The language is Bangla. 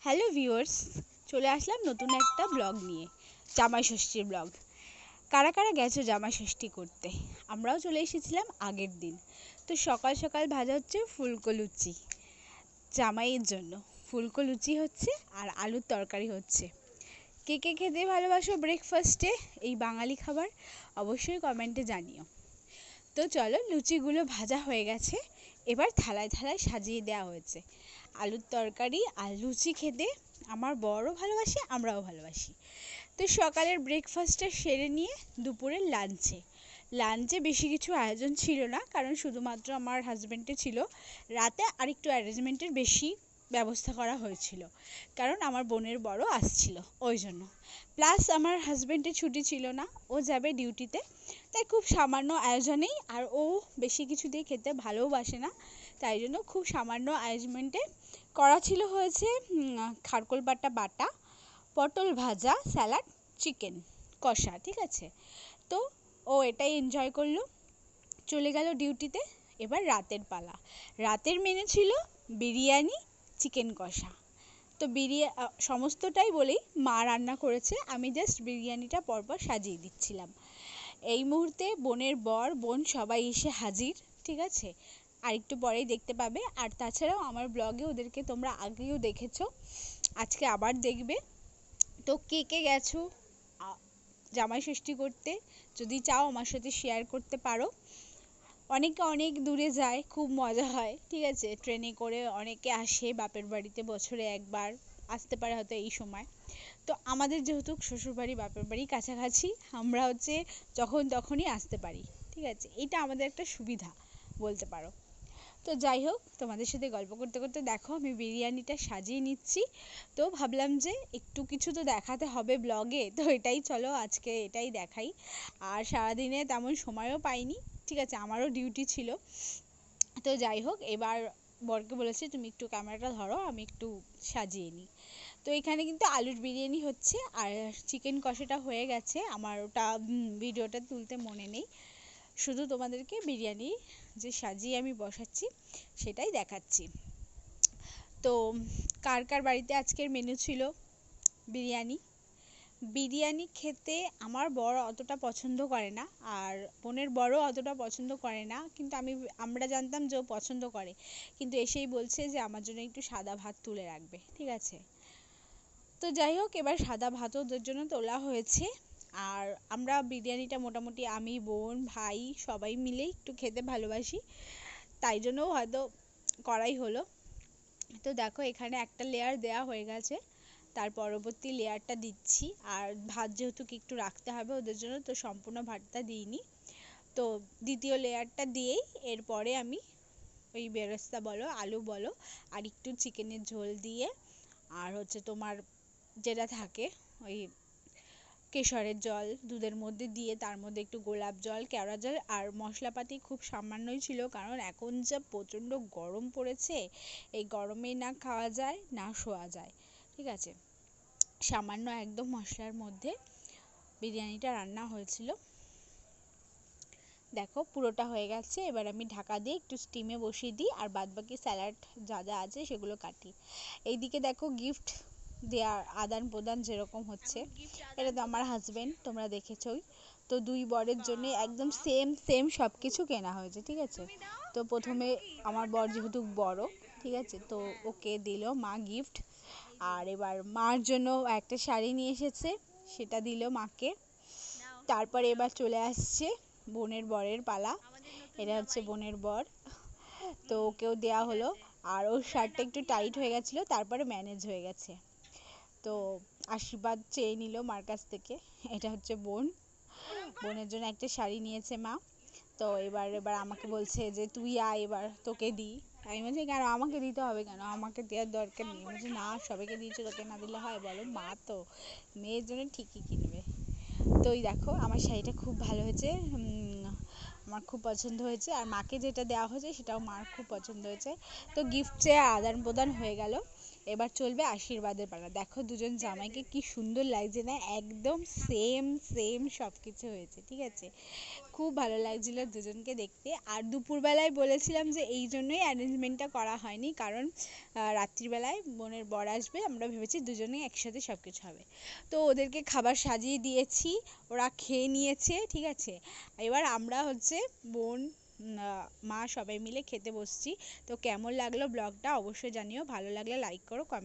হ্যালো ভিউয়ার্স, চলে আসলাম নতুন একটা ব্লগ নিয়ে, জামাই ষষ্ঠীর ব্লগ। কারা কারা গেছো জামাই ষষ্ঠী করতে? আমরাও চলে এসেছিলাম আগের দিন। তো সকাল সকাল ভাজা হচ্ছে ফুলকো লুচি জামাইয়ের জন্য। ফুলকো লুচি হচ্ছে আর আলুর তরকারি হচ্ছে। কে কে খেতে ভালোবাসো ব্রেকফাস্টে এই বাঙালি খাবার? অবশ্যই কমেন্টে জানিও। তো চলো, লুচিগুলো ভাজা হয়ে গেছে, এবার থালায় থালায় সাজিয়ে দেওয়া হয়েছে। আলুর তরকারি আর লুচি খেতে আমার বড়ও ভালোবাসে, আমরাও ভালোবাসি। তো সকালের ব্রেকফাস্টটা সেরে নিয়ে দুপুরের লাঞ্চে বেশি কিছু আয়োজন ছিল না, কারণ শুধুমাত্র আমার হাজব্যান্ডে ছিল। রাতে আরেকটু অ্যারেঞ্জমেন্টের বেশি ব্যবস্থা করা হয়েছিল, কারণ আমার বোনের বড় আসছিল ওই জন্য। প্লাস আমার হাজব্যান্ডের ছুটি ছিল না, ও যাবে ডিউটিতে। তাই খুব সামান্য আয়োজনেই, আর ও বেশি কিছু দিয়ে খেতে ভালোবাসে না, তাই জন্য খুব সামান্য আয়োজনমেন্টে করা ছিল। হয়েছে খারকোল বাটা, পটল ভাজা, স্যালাড, চিকেন কষা, ঠিক আছে। তো ও এটাই এনজয় করলো, চলে গেল ডিউটিতে। এবার রাতের পালা। রাতের মেনু ছিল বিরিয়ানি, চিকেন কষা। তো সমস্তটাই বলেই মা রান্না করেছে, আমি জাস্ট বিরিয়ানিটা পরপর সাজিয়ে দিচ্ছিলাম। এই মুহূর্তে বোনের বোন সবাই এসে হাজির, ঠিক আছে। আর একটু পরেই দেখতে পাবে। আর তাছাড়াও আমার ব্লগে ওদেরকে তোমরা আগেও দেখেছো, আজকে আবার দেখবে। তো কে কে গেছো জামাই ষষ্ঠী করতে, যদি চাও আমার সাথে শেয়ার করতে পারো। অনেকে অনেক দূরে যায়, খুব মজা হয়, ঠিক আছে। ট্রেনে করে অনেকে আসে বাপের বাড়িতে, বছরে একবার আসতে পারে হয়তো এই সময়। তো আমাদের যেহেতু শ্বশুরবাড়ি বাপের বাড়ি কাছাকাছি, আমরা হচ্ছে যখন তখনই আসতে পারি, ঠিক আছে। এটা আমাদের একটা সুবিধা বলতে পারো। তো যাই হোক, তোমাদের সাথে গল্প করতে করতে দেখো আমি বিরিয়ানিটা সাজিয়ে নিচ্ছি। তো ভাবলাম যে একটু কিছু তো দেখাতে হবে ব্লগে, তো এটাই চলো আজকে এটাই দেখাই। আর সারাদিনে তেমন সময়ও পাইনি, ঠিক আছে, আমারও ডিউটি ছিল। তো যাই হোক, এবার বরকে বলেছি তুমি একটু ক্যামেরাটা ধরো, আমি একটু সাজিয়ে নিই। তো এখানে কিন্তু আলুর বিরিয়ানি হচ্ছে, আর চিকেন কষাটা হয়ে গেছে। আমার ওটা ভিডিওটা তুলতে মনে নেই, শুধু তোমাদেরকে বিরিয়ানি যে সাজিয়ে আমি বসাচ্ছি সেটাই দেখাচ্ছি। তো কার কার বাড়িতে আজকের মেনু ছিল বিরিয়ানি। বিরিয়ানি খেতে আমার বর অতটা পছন্দ করে না, আর বোনের বড়ও অতটা পছন্দ করে না, কিন্তু আমরা জানতাম যে ও পছন্দ করে। কিন্তু এসেই বলছে যে আমার জন্য একটু সাদা ভাত তুলে রাখবে, ঠিক আছে। তো যাই হোক, এবার সাদা ভাতও ওদের জন্য তোলা হয়েছে। আর আমরা বিরিয়ানিটা মোটামুটি আমি, বোন, ভাই সবাই মিলেই একটু খেতে ভালোবাসি, তাই জন্যও হয়তো করাই হলো। তো দেখো এখানে একটা লেয়ার দেয়া হয়ে গেছে, তার পরবর্তী লেয়ারটা দিচ্ছি। আর ভাত যেহেতু একটু রাখতে হবে ওদের জন্য, তো সম্পূর্ণ ভাতটা দিইনি। তো দ্বিতীয় লেয়ারটা দিয়েই এরপরে আমি ওই বেরেস্তা বলো, আলু বলো, আর একটু চিকেনের ঝোল দিয়ে, আর হচ্ছে তোমার যেটা থাকে ওই কেশরের জল দুধের মধ্যে দিয়ে, তার মধ্যে একটু গোলাপ জল, কেওড়া জল, আর মশলাপাতি খুব সামান্যই ছিল, কারণ এখন যা প্রচণ্ড গরম পড়েছে, এই গরমে না খাওয়া যায় না শোয়া যায়, ঠিক আছে। সামান্য একদম মশলার মধ্যে বিরিয়ানিটা রান্না হয়েছিল। দেখো পুরোটা হয়ে গেছে, এবার আমি ঢাকা দিয়ে একটু স্টিমে বসিয়ে দিই, আর বাদবাকি স্যালাড যা যা আছে সেগুলো কাটি। এইদিকে দেখো গিফট দেওয়ার আদান প্রদান যেরকম হচ্ছে, এটা তো আমার হাজবেন্ড, তোমরা দেখেছই। তো দুই বরের জন্য একদম সেম সেম সব কিছু কেনা হয়েছে, ঠিক আছে। তো প্রথমে আমার বর যেহেতু বড়, ঠিক আছে, তো ওকে দিল মা গিফট। আর এবার মার জন্য একটা শাড়ি নিয়ে এসেছে, সেটা দিল মাকে। তারপরে এবার চলে আসছে বোনের বরের পালা। এটা হচ্ছে বোনের বর, তো ওকেও দেওয়া হলো। আর ওর শার্টটা একটু টাইট হয়ে গেছিলো, তারপরে ম্যানেজ হয়ে গেছে। তো আশীর্বাদ চেয়ে নিল মার কাছ থেকে। এটা হচ্ছে বোনের জন্য একটা শাড়ি নিয়েছে মা। তো এবার আমাকে বলছে যে তুই আয় এবার তোকে দিই। আমি বলছি কেন আমাকে দিতে হবে, কেন আমাকে দেওয়ার দরকার নেই। বলছি না, সবাইকে দিয়েছে, তোকে না দিলে হয় বলো, মা তো মেয়ের জন্য ঠিকই কিনবে। তো ওই দেখো আমার শাড়িটা খুব ভালো হয়েছে, আমার খুব পছন্দ হয়েছে। আর মাকে যেটা দেওয়া হয়েছে সেটাও মার খুব পছন্দ হয়েছে। তো গিফট চেয়ে আদান প্রদান হয়ে গেল। এবার চলবে আশীর্বাদের পালা। দেখো দুজন জামাইকে কি সুন্দর লাগছে না, একদম সেম সেম সব কিছু হয়েছে, ঠিক আছে। খুব ভালো লাগছিল দুজনকে দেখতে। আর দুপুরবেলায় বলেছিলাম যে এই জন্যই অ্যারেঞ্জমেন্টটা করা হয়নি, কারণ রাত্রিবেলায় বোনের বর আসবে, আমরা ভেবেছি দুজনেই একসাথে সব কিছু হবে। তো ওদেরকে খাবার সাজিয়ে দিয়েছি, ওরা খেয়ে নিয়েছে, ঠিক আছে। এবার আমরা হচ্ছে বোন মা সবাই মিলে খেতে বসছি। তো কেমন লাগলো ব্লগটা অবশ্যই জানিও, ভালো লাগলে লাইক করো, কমেন্ট